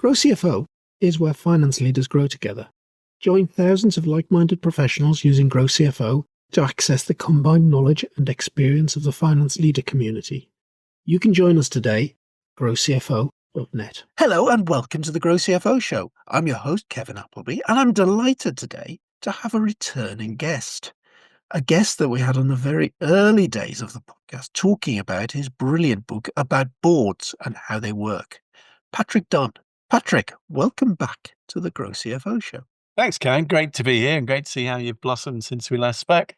GrowCFO is where finance leaders grow together. Join thousands of like-minded professionals using GrowCFO to access the combined knowledge and experience of the finance leader community. You can join us today, growcfo.net. Hello and welcome to the GrowCFO Show. I'm your host, Kevin Appleby, and I'm delighted today to have a returning guest. A guest that we had on the very early days of the podcast talking about his brilliant book about boards and how they work. Patrick Dunne. Patrick, welcome back to the GrowCFO Show. Thanks, Karen. Great to be here and great to see how you've blossomed since we last spoke.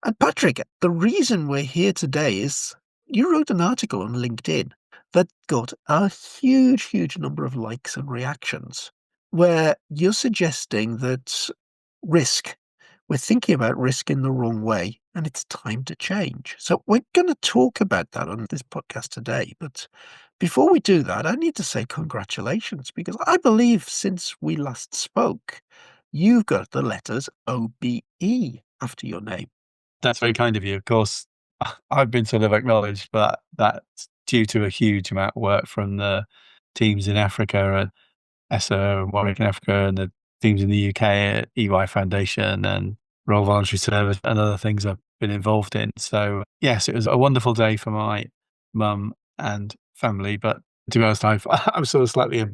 And Patrick, the reason we're here today is you wrote an article on LinkedIn that got a huge number of likes and reactions, where you're suggesting that we're thinking about risk in the wrong way, and it's time to change. So we're going to talk about that on this podcast today. But before we do that, I need to say congratulations, because I believe since we last spoke, you've got the letters OBE after your name. That's very kind of you. Of course, I've been sort of acknowledged, but that's due to a huge amount of work from the teams in Africa and ESSA and Warwick in Africa and the teams in the UK at EY Foundation and Royal Voluntary Service and other things I've been involved in. So yes, it was a wonderful day for my mum and family, but to be honest, I'm sort of slightly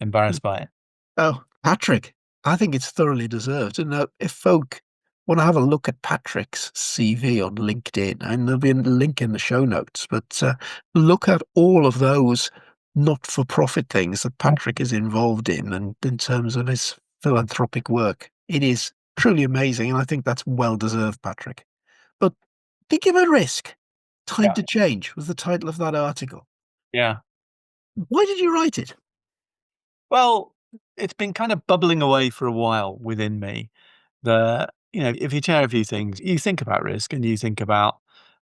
embarrassed by it. Oh, Patrick, I think it's thoroughly deserved. And if folk want to have a look at Patrick's CV on LinkedIn, and there'll be a link in the show notes, but look at all of those not-for-profit things that Patrick is involved in, and in terms of his philanthropic work. It is truly amazing, and I think that's well-deserved, Patrick. But thinking about risk, time to change was the title of that article. Yeah. Why did you write it? Well, it's been kind of bubbling away for a while within me. If you share a few things, you think about risk and you think about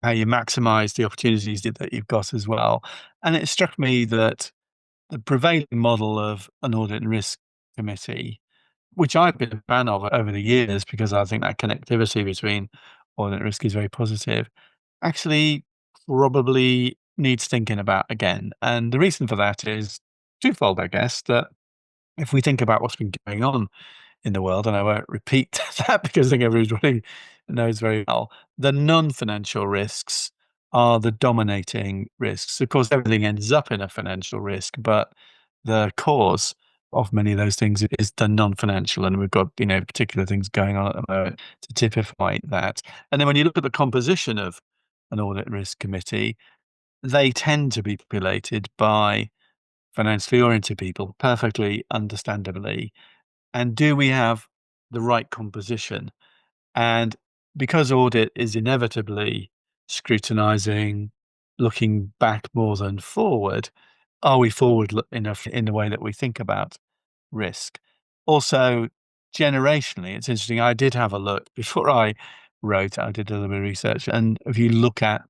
how you maximize the opportunities that you've got as well. And it struck me that the prevailing model of an audit and risk committee, which I've been a fan of over the years because I think that connectivity between audit and risk is very positive, actually probably needs thinking about again. And the reason for that is twofold, I guess, that if we think about what's been going on in the world, and I won't repeat that because I think everybody knows very well, the non-financial risks are the dominating risks. Of course, everything ends up in a financial risk, but the cause of many of those things is the non-financial, and we've got particular things going on at the moment to typify that. And then when you look at the composition of an audit and risk committee, they tend to be populated by financially oriented people, perfectly understandably. And do we have the right composition? And because audit is inevitably scrutinizing, looking back more than forward, are we forward enough in the way that we think about risk? Also, generationally, it's interesting. I did have a look before I wrote, I did a little bit of research. And if you look at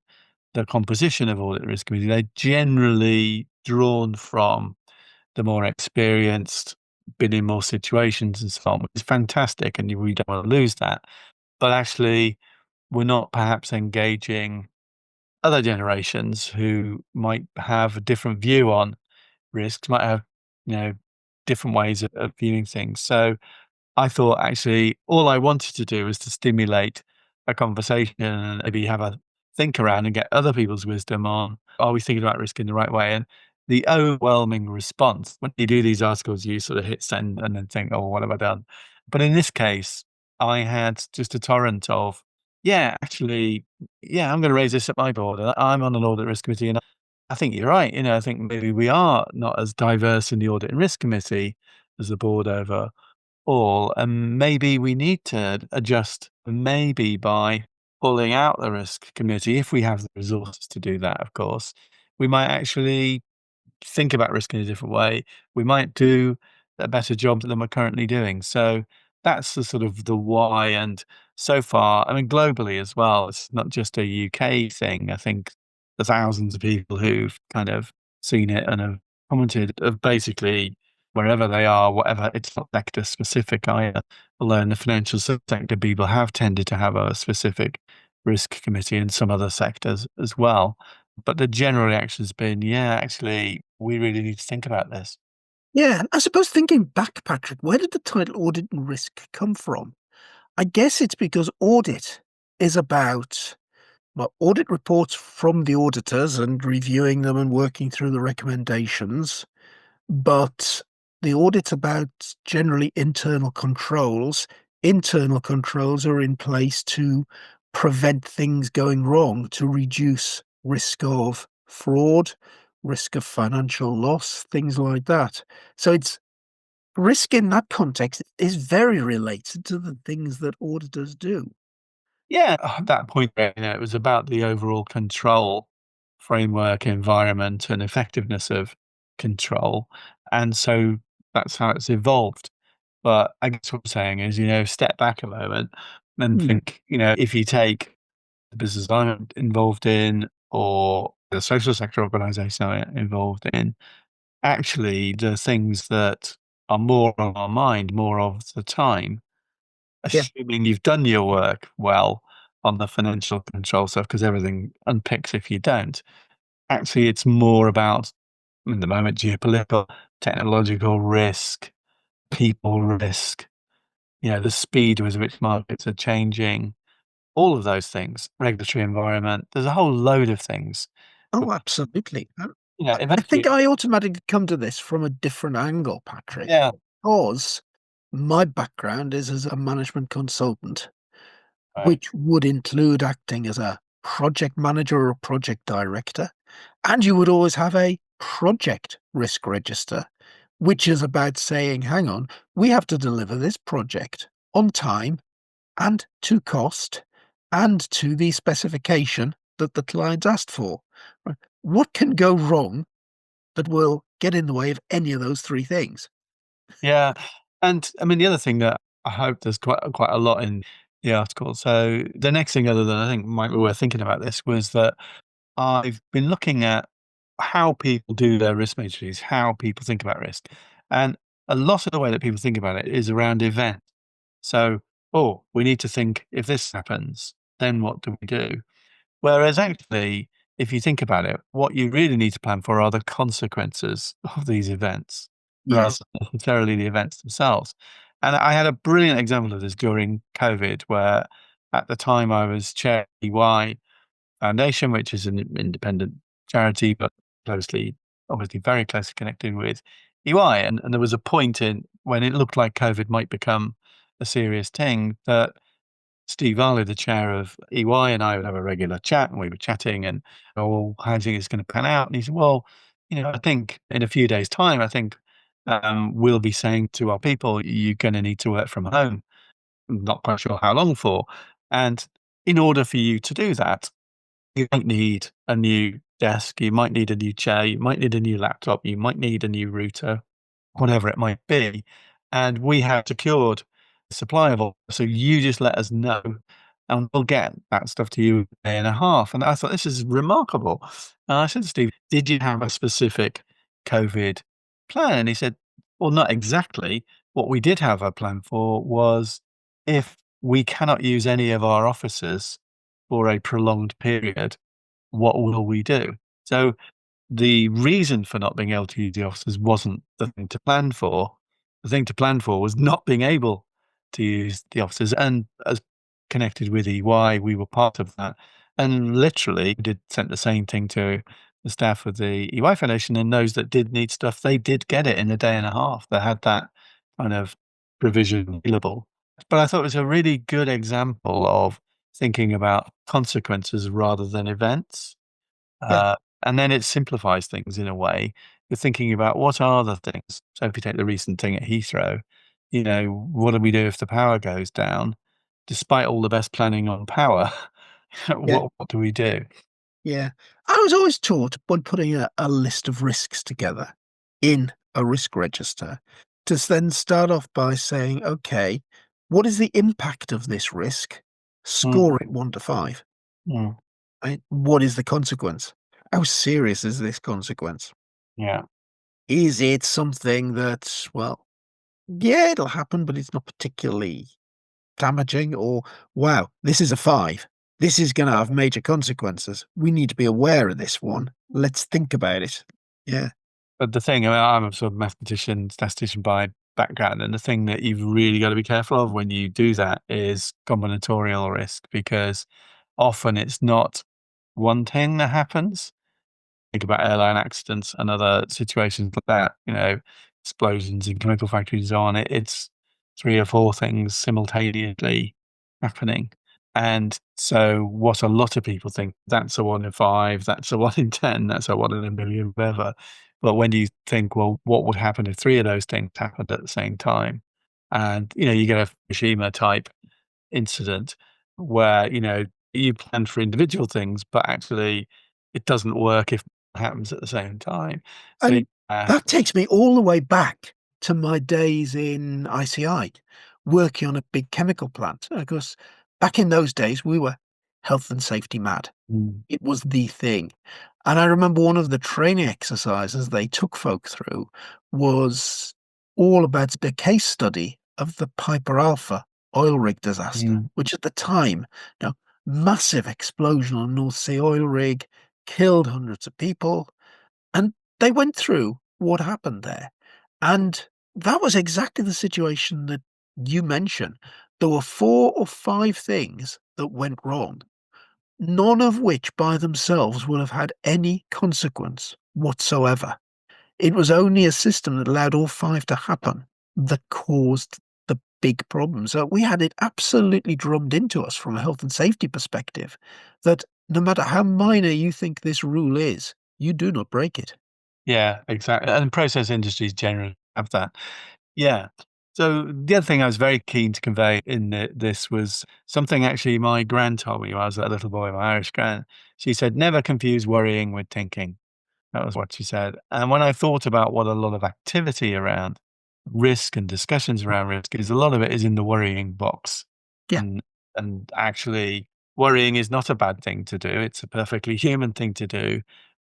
the composition of audit and risk committee, they're generally drawn from the more experienced, been in more situations and so on, which is fantastic, and we don't want to lose that. But actually, we're not perhaps engaging other generations who might have a different view on risks, might have, different ways of viewing things. So I thought actually all I wanted to do was to stimulate a conversation and maybe have a think around and get other people's wisdom on, are we thinking about risk in the right way? And the overwhelming response, when you do these articles, you sort of hit send and then think, oh, what have I done? But in this case, I had just a torrent of, I'm going to raise this at my board. I'm on an audit risk committee, and I think you're right. I think maybe we are not as diverse in the audit and risk committee as the board overall, and maybe we need to adjust, maybe by pulling out the risk committee, if we have the resources to do that, of course. We might actually think about risk in a different way. We might do a better job than we're currently doing. So that's the sort of the why. And so far, I mean, globally as well, it's not just a UK thing. I think the thousands of people who've kind of seen it and have commented of basically wherever they are, whatever, it's not sector specific either. Although in the financial sector, people have tended to have a specific risk committee in some other sectors as well. But the general reaction has been, actually, we really need to think about this. Yeah, I suppose thinking back, Patrick, where did the title audit and risk come from? I guess it's because audit is about, well, audit reports from the auditors and reviewing them and working through the recommendations. But the audit's about generally internal controls. Internal controls are in place to prevent things going wrong, to reduce risk of fraud, risk of financial loss, things like that. So it's risk in that context is very related to the things that auditors do. Yeah, at that point, it was about the overall control framework, environment, and effectiveness of control. And so that's how it's evolved. But I guess what I'm saying is, step back a moment and Hmm. think, if you take the business I'm involved in or the social sector organization I'm involved in, actually the things that are more on our mind more of the time, Yeah. assuming you've done your work well on the financial control stuff, because everything unpicks if you don't. Actually, it's more about, in the moment, geopolitical, technological risk, people risk, the speed with which markets are changing, all of those things, regulatory environment. There's a whole load of things. Oh, absolutely. I think Eventually, I automatically come to this from a different angle, Patrick, yeah, because my background is as a management consultant, right, which would include acting as a project manager or a project director. And you would always have a project risk register, which is about saying, hang on, we have to deliver this project on time and to cost and to the specification that the client asked for. Right? What can go wrong that will get in the way of any of those three things? yeah. And I mean, the other thing that I hope there's quite a lot in the article. So the next thing, other than I think might be worth thinking about this, was that I've been looking at how people do their risk matrices, how people think about risk. And a lot of the way that people think about it is around event. So, oh, we need to think if this happens, then what do we do? Whereas actually, if you think about it, what you really need to plan for are the consequences of these events rather Yes. than necessarily the events themselves. And I had a brilliant example of this during COVID, where at the time I was chair EY Foundation, which is an independent charity, but obviously very closely connected with EY. And there was a point in when it looked like COVID might become a serious thing that Steve Varley, the chair of EY, and I would have a regular chat, and we were chatting, and oh, how do you think it's going to pan out? And he said, "Well, I think in a few days' time, I think we'll be saying to our people, you're going to need to work from home. I'm not quite sure how long for, and in order for you to do that, you might need a new desk, you might need a new chair, you might need a new laptop, you might need a new router, whatever it might be. And we have secured supply of all. So you just let us know and we'll get that stuff to you in a day and a half. And I thought this is remarkable. And I said to Steve, did you have a specific COVID plan? And he said, well, not exactly. What we did have a plan for was if we cannot use any of our offices for a prolonged period, what will we do? So the reason for not being able to use the offices wasn't the thing to plan for. The thing to plan for was not being able to use the offices. And as connected with EY, we were part of that. And literally did sent the same thing to the staff of the EY Foundation, and those that did need stuff, they did get it in a day and a half. They had that kind of provision available. But I thought it was a really good example of thinking about consequences rather than events. Yeah. Uh, and then it simplifies things in a way. You're thinking about what are the things. So if you take the recent thing at Heathrow, what do we do if the power goes down? Despite all the best planning on power, Yeah. what do we do? Yeah. I was always taught when putting a list of risks together in a risk register to then start off by saying, okay, what is the impact of this risk? Mm, Score it 1 to 5. mm, Right? What is the consequence? How serious is this consequence? yeah, Is it something that, well, yeah, it'll happen, but it's not particularly damaging? Or, wow, this is a 5. This is going to have major consequences. We need to be aware of this one. Let's think about it. Yeah. But the thing, I mean, I'm a sort of mathematician, statistician by background, and the thing that you've really got to be careful of when you do that is combinatorial risk, because often it's not one thing that happens. Think about airline accidents and other situations like that, explosions in chemical factories and so on. It's three or four things simultaneously happening. And so what a lot of people think, that's a 1 in 5, that's a 1 in 10, that's a 1 in a million, whatever. But when you think, well, what would happen if three of those things happened at the same time? And, you get a Fukushima type incident where, you plan for individual things, but actually it doesn't work if it happens at the same time. So, And that takes me all the way back to my days in ICI, working on a big chemical plant. Of course, back in those days, we were health and safety mad. mm, It was the thing. And I remember one of the training exercises they took folk through was all about the case study of the Piper Alpha oil rig disaster, mm, which at the time, you know, massive explosion on a North Sea oil rig, killed hundreds of people. And they went through what happened there. And that was exactly the situation that you mentioned. There were 4 or 5 things that went wrong, none of which by themselves would have had any consequence whatsoever. It was only a system that allowed all 5 to happen that caused the big problem. So we had it absolutely drummed into us from a health and safety perspective that no matter how minor you think this rule is, you do not break it. yeah, exactly. And process industries generally have that. Yeah. So the other thing I was very keen to convey in this was something actually my gran told me when I was a little boy, my Irish gran. She said, never confuse worrying with thinking. That was what she said. And when I thought about what a lot of activity around risk and discussions around risk is, a lot of it is in the worrying box. Yeah. And actually worrying is not a bad thing to do. It's a perfectly human thing to do.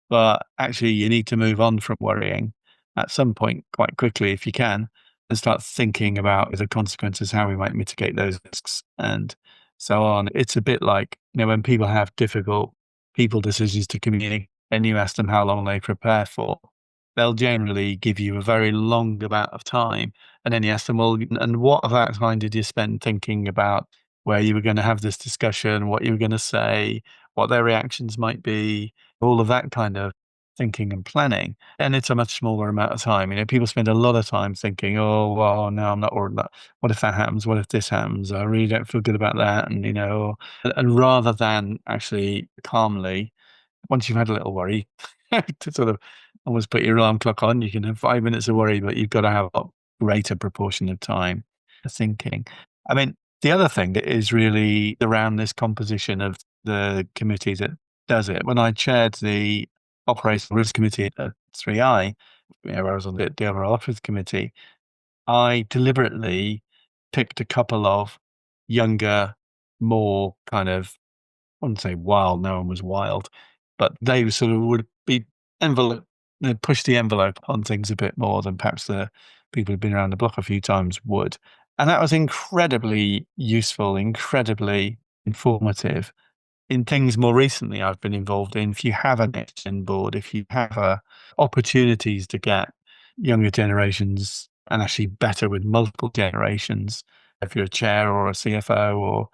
But actually you need to move on from worrying at some point quite quickly if you can, and start thinking about the consequences, how we might mitigate those risks and so on. It's a bit like, when people have difficult people decisions to communicate and you ask them how long they prepare for, they'll generally give you a very long amount of time. And then you ask them, well, and what of that time did you spend thinking about where you were going to have this discussion, what you were going to say, what their reactions might be, all of that kind of thinking and planning. And it's a much smaller amount of time. People spend a lot of time thinking, oh, well, no, I'm not worried about what if that happens? What if this happens? I really don't feel good about that. And rather than actually calmly, once you've had a little worry, to sort of almost put your alarm clock on, you can have 5 minutes of worry, but you've got to have a greater proportion of time for thinking. I mean, the other thing that is really around this composition of the committee that does it, when I chaired the Operational Risk Committee at 3i, where I was on the overall Office Committee, I deliberately picked a couple of younger, more kind of, I wouldn't say wild, no one was wild, but they sort of would be envelope, they'd push the envelope on things a bit more than perhaps the people who've been around the block a few times would. And that was incredibly useful, incredibly informative. In things more recently I've been involved in, if you have a next gen board, if you have opportunities to get younger generations and actually better with multiple generations, if you're a chair or a CFO or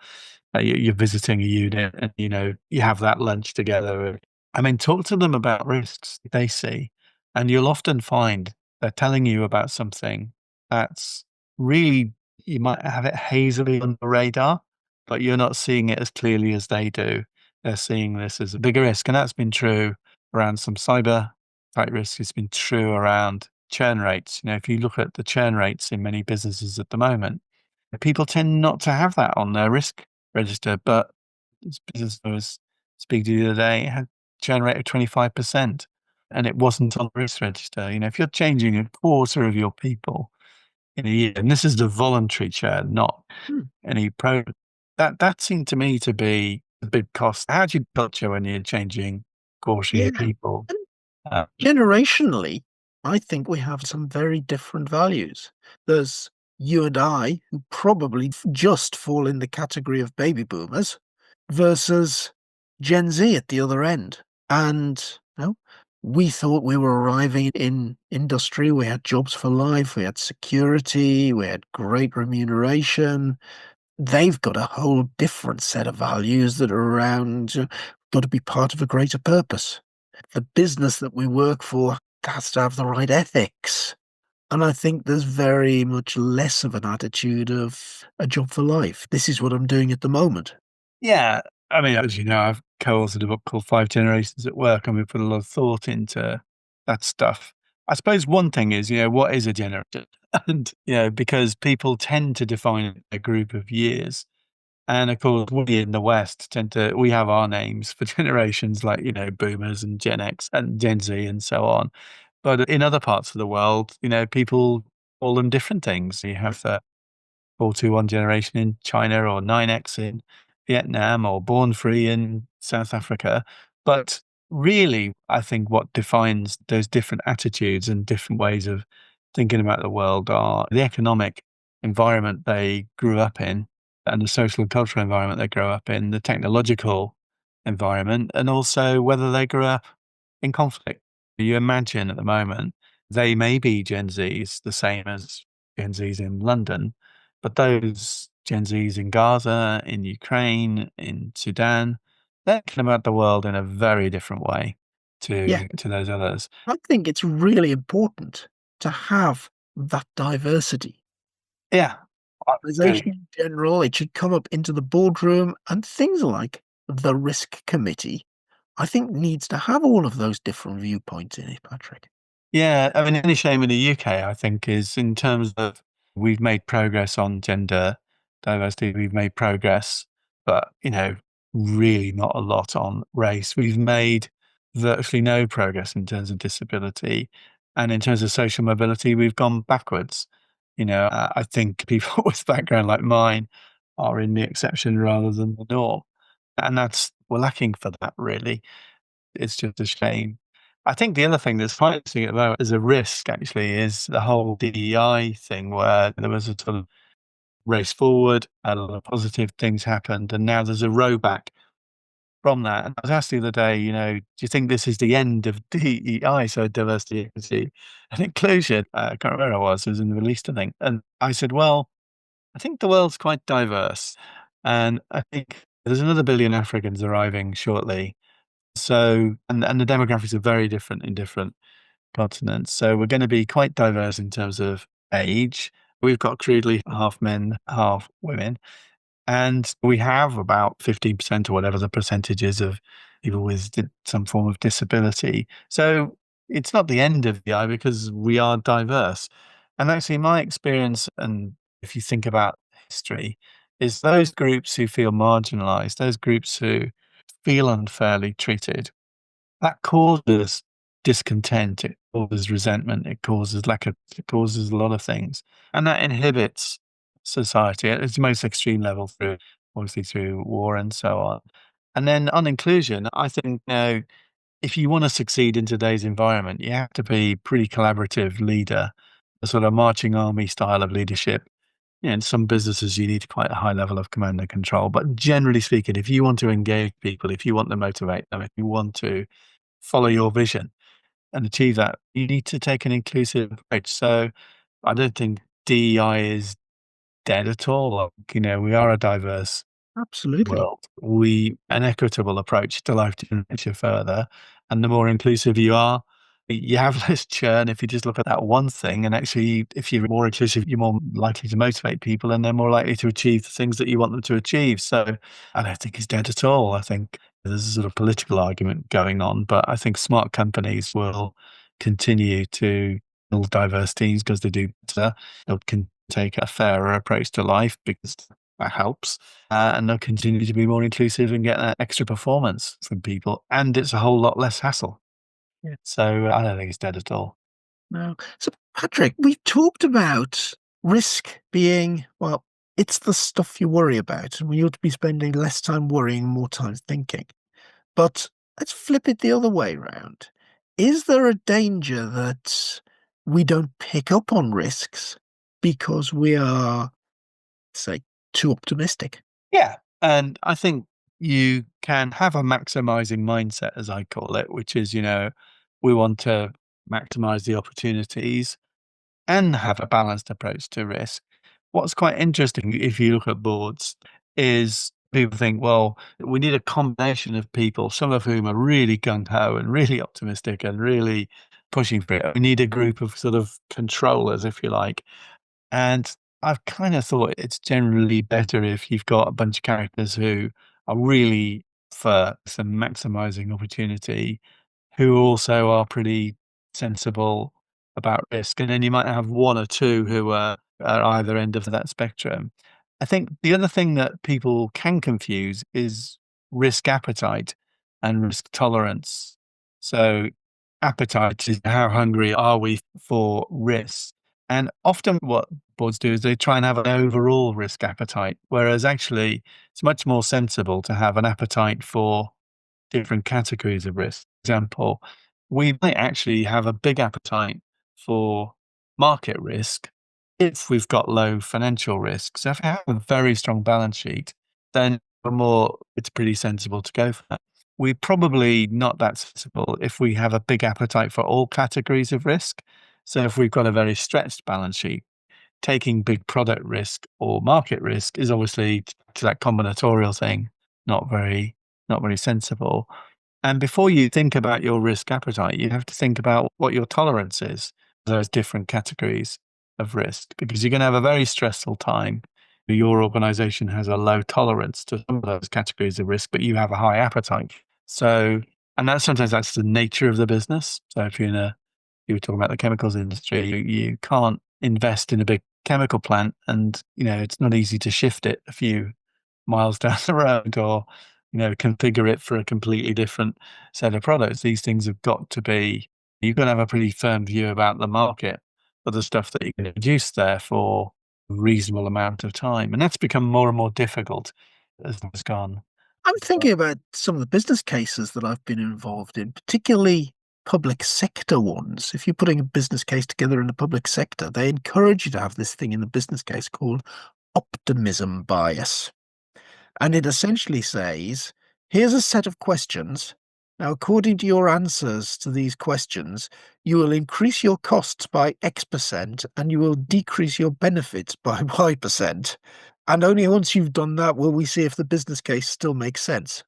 you're visiting a unit and you have that lunch together. I mean, talk to them about risks they see, and you'll often find they're telling you about something that's really, you might have it hazily on the radar, but you're not seeing it as clearly as they do. They're seeing this as a bigger risk, and that's been true around some cyber type risks. It's been true around churn rates. If you look at the churn rates in many businesses at the moment, people tend not to have that on their risk register, but this business I was speaking to the other day had churn rate of 25%, and it wasn't on the risk register. If you're changing a quarter of your people in a year, and this is the voluntary churn, not Hmm. any pro, that seemed to me to be a big cost. How do you culture when you're changing a quarter of Yeah. your people? And Uh, generationally, I think we have some very different values. There's you and I, who probably just fall in the category of baby boomers, versus Gen Z at the other end. And We thought we were arriving in industry. We had jobs for life. We had security. We had great remuneration. They've got a whole different set of values that are around, got to be part of a greater purpose. The business that we work for has to have the right ethics. And I think there's very much less of an attitude of a job for life. This is what I'm doing at the moment. Yeah. I mean, as you know, I've co-authored a book called Five Generations at Work, and we put a lot of thought into that stuff. I suppose one thing is, what is a generation? And, because people tend to define a group of years. And of course, we in the West we have our names for generations like, boomers and Gen X and Gen Z and so on. But in other parts of the world, people call them different things. You have the 421 generation in China or 9X in Vietnam or Born Free in South Africa. But really, I think what defines those different attitudes and different ways of thinking about the world are the economic environment they grew up in and the social and cultural environment they grow up in, the technological environment, and also whether they grew up in conflict. You imagine at the moment, they may be Gen Zs, the same as Gen Zs in London, but those Gen Zs in Gaza, in Ukraine, in Sudan, they're thinking about the world in a very different way Yeah, to those others. I think it's really important to have that diversity. Yeah, I Organization agree. in general, it should come up into the boardroom, and things like the risk committee, I think needs to have all of those different viewpoints in it, Patrick. Yeah, I mean, the only shame in the UK, I think, is in terms of we've made progress on gender diversity, we've made progress, but, really not a lot on race. We've made virtually no progress in terms of disability. And in terms of social mobility, we've gone backwards. I think people with background like mine are in the exception rather than the norm. And we're lacking for that, really. It's just a shame. I think the other thing that's quite interesting at the moment as a risk actually is the whole DEI thing where there was a sort of race forward, a lot of positive things happened, and now there's a row back from that. And I was asked the other day, do you think this is the end of DEI, so diversity, equity, and inclusion? I can't remember where I was. It was in the Middle East, I think. And I said, well, I think the world's quite diverse, and I think there's another billion Africans arriving shortly, so and the demographics are very different in different continents. So we're gonna be quite diverse in terms of age. We've got crudely half men, half women, and we have about 15% or whatever the percentage is of people with some form of disability. So it's not the end of the eye because we are diverse. And actually, my experience, and if you think about history, is those groups who feel marginalized, those groups who feel unfairly treated, that causes discontent, it causes resentment, it causes a lot of things, and that inhibits society at its most extreme level through obviously through war and so on. And then on inclusion, I think, if you wanna succeed in today's environment, you have to be pretty collaborative leader, a sort of marching army style of leadership. In some businesses, you need quite a high level of command and control, but generally speaking, if you want to engage people, if you want to motivate them, if you want to follow your vision and achieve that, you need to take an inclusive approach. So I don't think DEI is dead at all. Like, we are a diverse Absolutely. world. An equitable approach to life to nature further. And the more inclusive you are, you have less churn if you just look at that one thing. And actually, if you're more inclusive, you're more likely to motivate people and they're more likely to achieve the things that you want them to achieve. So I don't think it's dead at all. I think there's a sort of political argument going on, but I think smart companies will continue to build diverse teams because they do better. They'll can take a fairer approach to life because that helps, and they'll continue to be more inclusive and get that extra performance from people, and it's a whole lot less hassle. Yeah. So, I don't think it's dead at all. No. So, Patrick, we've talked about risk being, well, it's the stuff you worry about, and we ought to be spending less time worrying, more time thinking. But let's flip it the other way round. Is there a danger that we don't pick up on risks because we are, say, too optimistic? Yeah, and I think you can have a maximizing mindset, as I call it, which is, We want to maximize the opportunities and have a balanced approach to risk. What's quite interesting, if you look at boards, is people think, well, we need a combination of people, some of whom are really gung ho and really optimistic and really pushing for it. We need a group of sort of controllers, if you like. And I've kind of thought it's generally better if you've got a bunch of characters who are really for some maximizing opportunity, who also are pretty sensible about risk. And then you might have one or two who are at either end of that spectrum. I think the other thing that people can confuse is risk appetite and risk tolerance. So, appetite is how hungry are we for risk? And often what boards do is they try and have an overall risk appetite, whereas actually it's much more sensible to have an appetite for different categories of risk. For example, we might actually have a big appetite for market risk if we've got low financial risk. So if we have a very strong balance sheet, then it's pretty sensible to go for that. We're probably not that sensible if we have a big appetite for all categories of risk. So if we've got a very stretched balance sheet, taking big product risk or market risk is obviously to that combinatorial thing, not very, not very sensible. And before you think about your risk appetite, you have to think about what your tolerance is for those different categories of risk, because you're going to have a very stressful time. Your organization has a low tolerance to some of those categories of risk, but you have a high appetite. So, and sometimes that's the nature of the business. So if you were talking about the chemicals industry, you can't invest in a big chemical plant and, it's not easy to shift it a few miles down the road or, configure it for a completely different set of products. These things have got to be, you've got to have a pretty firm view about the market for the stuff that you can produce there for a reasonable amount of time. And that's become more and more difficult as time has gone. I'm thinking about some of the business cases that I've been involved in, particularly public sector ones. If you're putting a business case together in the public sector, they encourage you to have this thing in the business case called optimism bias. And it essentially says, here's a set of questions. Now, according to your answers to these questions, you will increase your costs by X% and you will decrease your benefits by Y%. And only once you've done that will we see if the business case still makes sense.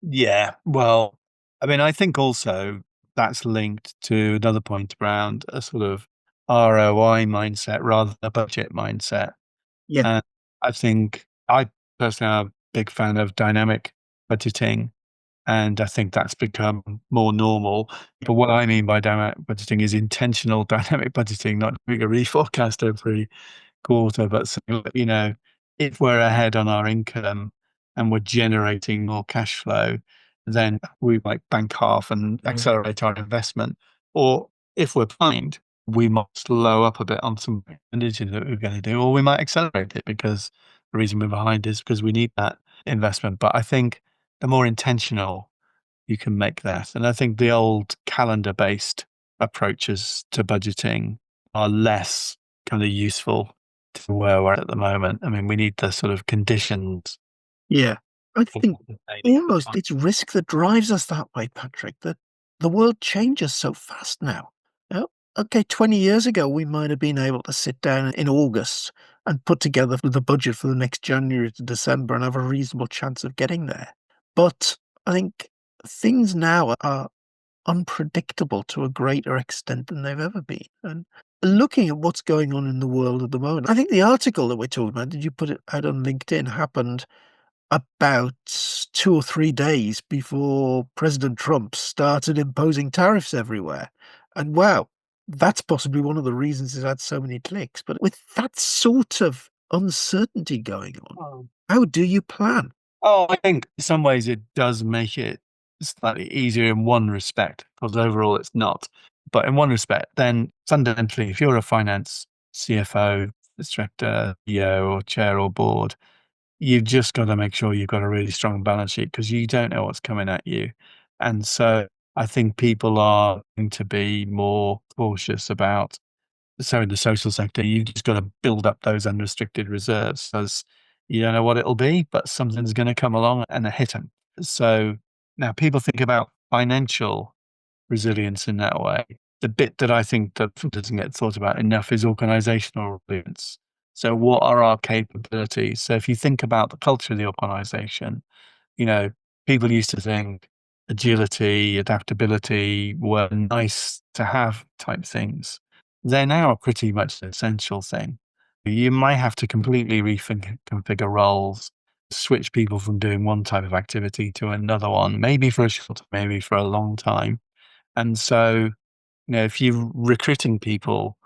Yeah, well, I mean, I think also that's linked to another point around a sort of ROI mindset rather than a budget mindset. Yeah. And I think I personally am a big fan of dynamic budgeting, and I think that's become more normal. But what I mean by dynamic budgeting is intentional dynamic budgeting, not doing a reforecast every quarter, but saying, look, if we're ahead on our income and we're generating more cash flow, then we might bank half and accelerate our investment. Or if we're behind, we might slow up a bit on some expenditure that we're going to do, or we might accelerate it because the reason we're behind is because we need that investment. But I think the more intentional you can make that, and I think the old calendar based approaches to budgeting are less kind of useful to where we're at the moment. I mean, we need the sort of conditions. Yeah. I For think sustaining almost it. it's risk that drives us that way, Patrick, that the world changes so fast now. Okay, 20 years ago, we might have been able to sit down in August and put together the budget for the next January to December and have a reasonable chance of getting there. But I think things now are unpredictable to a greater extent than they've ever been. And looking at what's going on in the world at the moment, I think the article that we're talking about, did you put it out on LinkedIn, happened about 2 or 3 days before President Trump started imposing tariffs everywhere. And wow, that's possibly one of the reasons it had so many clicks. But with that sort of uncertainty going on, Oh. how do you plan? Oh, I think in some ways it does make it slightly easier in one respect, because overall it's not. But in one respect, then fundamentally, if you're a finance CFO, director, CEO, or chair or board, you've just got to make sure you've got a really strong balance sheet because you don't know what's coming at you. And so I think people are going to be more cautious about. So in the social sector, you've just got to build up those unrestricted reserves because you don't know what it'll be, but something's going to come along and hit them. So now people think about financial resilience in that way. The bit that I think that doesn't get thought about enough is organizational resilience. So what are our capabilities? So if you think about the culture of the organization, you know, people used to think agility, adaptability were nice to have type things. They're now pretty much an essential thing. You might have to completely reconfigure roles, switch people from doing one type of activity to another one, maybe for a short time, maybe for a long time. And so, if you're recruiting people,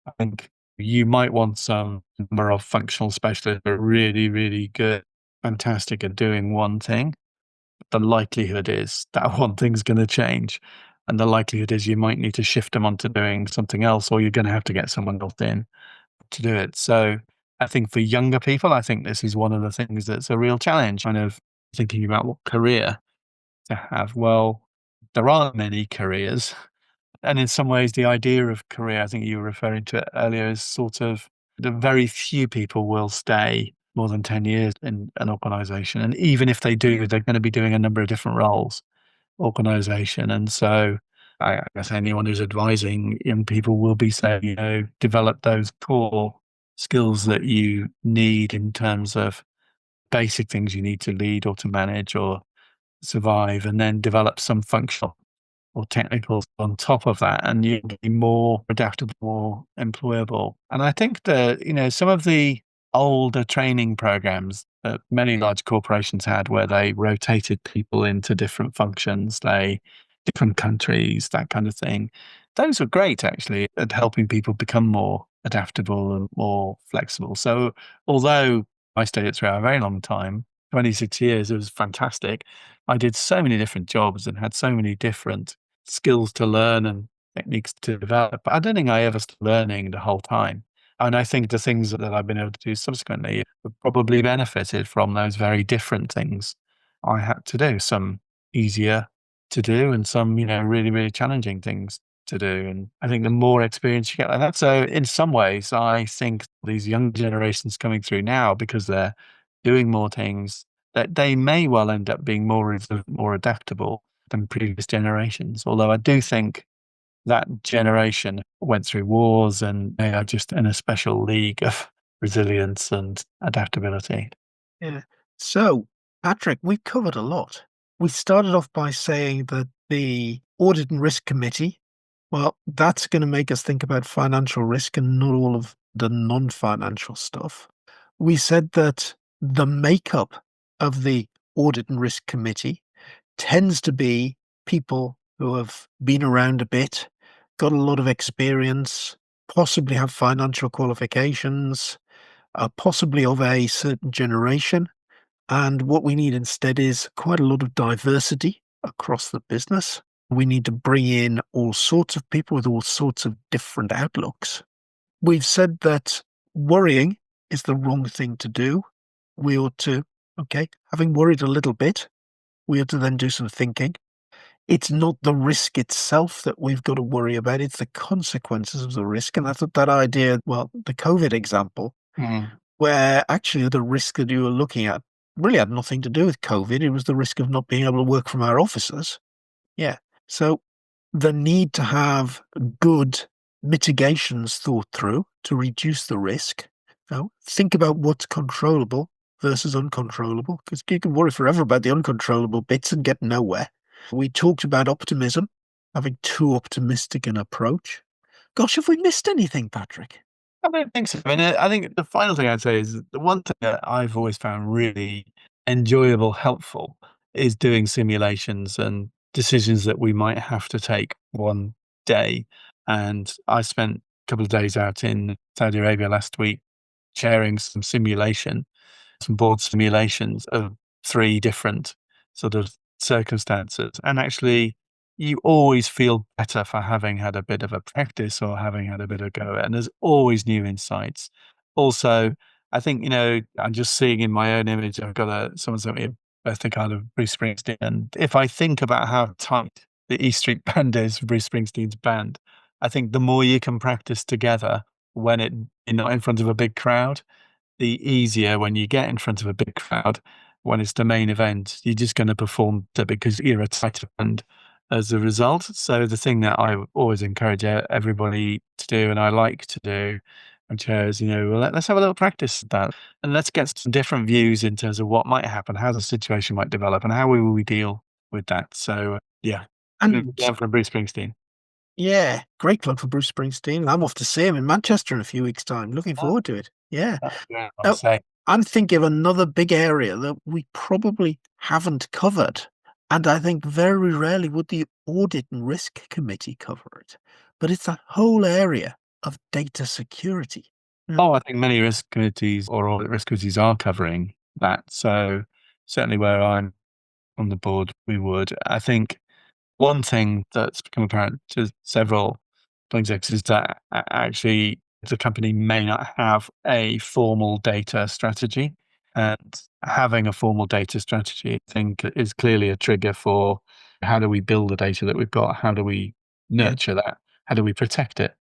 I think you might want some number of functional specialists who are really, really good, fantastic at doing one thing. The likelihood is that one thing's going to change. And the likelihood is you might need to shift them onto doing something else, or you're going to have to get someone else in to do it. So I think for younger people, I think this is one of the things that's a real challenge, kind of thinking about what career to have. Well, there aren't many careers. And in some ways, the idea of career, I think you were referring to it earlier, is sort of the very few people will stay more than 10 years in an organization. And even if they do, they're going to be doing a number of different roles, organization. And so I guess anyone who's advising young people will be saying, develop those core skills that you need in terms of basic things you need to lead or to manage or survive, and then develop some functional or technicals on top of that, and you'll be more adaptable, more employable. And I think that, some of the older training programs that many large corporations had where they rotated people into different functions, different countries, that kind of thing, those were great actually at helping people become more adaptable and more flexible. So although I stayed at throughout a very long time, 26 years, it was fantastic. I did so many different jobs and had so many different skills to learn and techniques to develop. But I don't think I ever stopped learning the whole time. And I think the things that I've been able to do subsequently have probably benefited from those very different things I had to do. Some easier to do and some, really, really challenging things to do. And I think the more experience you get like that. So in some ways, I think these young generations coming through now, because they're doing more things, that they may well end up being more resilient, more adaptable than previous generations. Although I do think that generation went through wars and they are just in a special league of resilience and adaptability. Yeah. So, Patrick, we've covered a lot. We started off by saying that the Audit and Risk Committee, well, that's going to make us think about financial risk and not all of the non-financial stuff. We said that the makeup of the Audit and Risk Committee tends to be people who have been around a bit, got a lot of experience, possibly have financial qualifications, possibly of a certain generation. And what we need instead is quite a lot of diversity across the business. We need to bring in all sorts of people with all sorts of different outlooks. We've said that worrying is the wrong thing to do. We ought to, okay, having worried a little bit, we ought to then do some thinking. It's not the risk itself that we've got to worry about, it's the consequences of the risk. And I thought that idea, well, the COVID example, Mm. where actually the risk that you were looking at really had nothing to do with COVID. It was the risk of not being able to work from our offices. Yeah. So the need to have good mitigations thought through to reduce the risk. Think about what's controllable versus uncontrollable, because you can worry forever about the uncontrollable bits and get nowhere. We talked about optimism, having too optimistic an approach. Gosh, have we missed anything, Patrick? I don't think so. I mean, I think the final thing I'd say is the one thing that I've always found really enjoyable, helpful is doing simulations and decisions that we might have to take one day. And I spent a couple of days out in Saudi Arabia last week sharing some board simulations of three different sort of circumstances. And actually, you always feel better for having had a bit of a practice or having had a bit of go. And there's always new insights. Also, I think, I'm just seeing in my own image, someone sent me a birthday card of Bruce Springsteen. And if I think about how tight the E Street Band is, Bruce Springsteen's band, I think the more you can practice together when you're not in front of a big crowd, the easier when you get in front of a big crowd, when it's the main event, you're just going to perform because you're a tighter band as a result. So the thing that I always encourage everybody to do, and I like to do, and chair is, well, let's have a little practice of that, and let's get some different views in terms of what might happen, how the situation might develop, and how will we deal with that. So yeah, And learn from Bruce Springsteen. yeah, great plug for Bruce Springsteen. I'm off to see him in Manchester in a few weeks' time. Looking Oh, forward to it. Yeah. yeah, I'll Now, say. I'm thinking of another big area that we probably haven't covered, and I think very rarely would the Audit and Risk Committee cover it, but it's that whole area of data security. Oh, I think many risk committees or audit risk committees are covering that. So certainly where I'm on the board, we would. I think one thing that's become apparent to several executives is that actually the company may not have a formal data strategy. And having a formal data strategy, I think, is clearly a trigger for how do we build the data that we've got? How do we Yeah, nurture that? How do we protect it?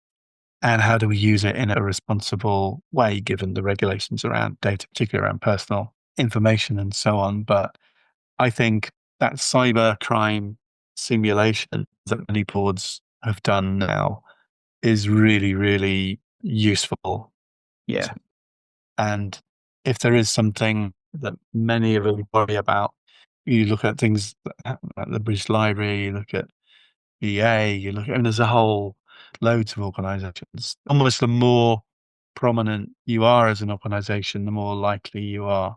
And how do we use it in a responsible way, given the regulations around data, particularly around personal information and so on? But I think that cyber crime simulation that many boards have done now is really, really useful. yeah, And if there is something that many of us worry about, you look at things like the British Library, you look at EA, you look at, and there's a whole loads of organizations. Almost the more prominent you are as an organization, the more likely you are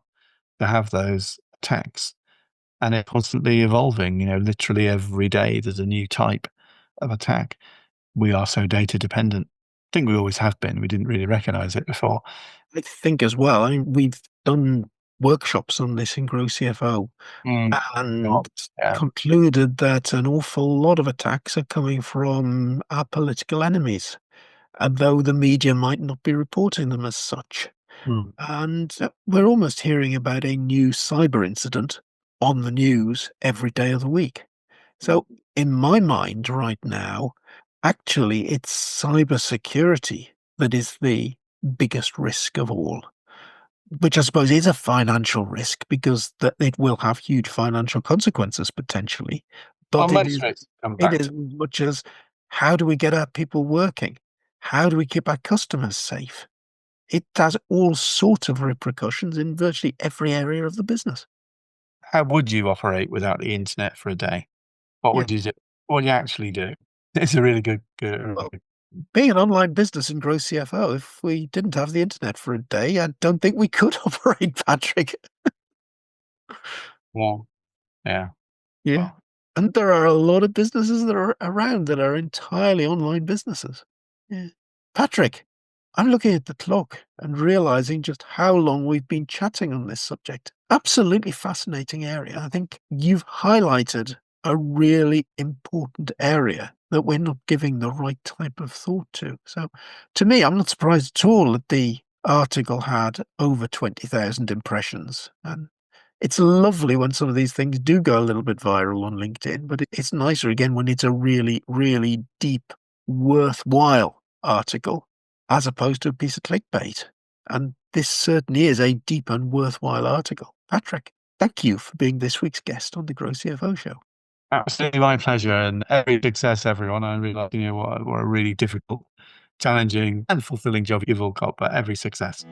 to have those attacks. And it's constantly evolving, literally every day there's a new type of attack. We are so data dependent. I think we always have been. We didn't really recognize it before. I think as well. I mean, we've done workshops on this in GrowCFO Mm, God, and yeah. concluded that an awful lot of attacks are coming from our political enemies, though the media might not be reporting them as such. Mm. And we're almost hearing about a new cyber incident on the news every day of the week. So, in my mind right now, actually, it's cyber security that is the biggest risk of all, which I suppose is a financial risk because it will have huge financial consequences potentially. Well, But most rates come it back is to, as much as how do we get our people working? How do we keep our customers safe? It has all sorts of repercussions in virtually every area of the business. how would you operate without the internet for a day? What Yeah. would you do? What would you actually do? It's a really Well, being an online business in Grow CFO, if we didn't have the internet for a day, I don't think we could operate, Patrick. yeah, yeah. Yeah. Well, And there are a lot of businesses that are around that are entirely online businesses. Yeah. Patrick, I'm looking at the clock and realizing just how long we've been chatting on this subject. Absolutely fascinating area. I think you've highlighted a really important area that we're not giving the right type of thought to. So, to me, I'm not surprised at all that the article had over 20,000 impressions. And it's lovely when some of these things do go a little bit viral on LinkedIn, but it's nicer again when it's a really, really deep, worthwhile article as opposed to a piece of clickbait. And this certainly is a deep and worthwhile article. Patrick, thank you for being this week's guest on the GrowCFO Show. absolutely my pleasure, and every success, everyone. I realize, what a really difficult, challenging, and fulfilling job you've all got, but every success.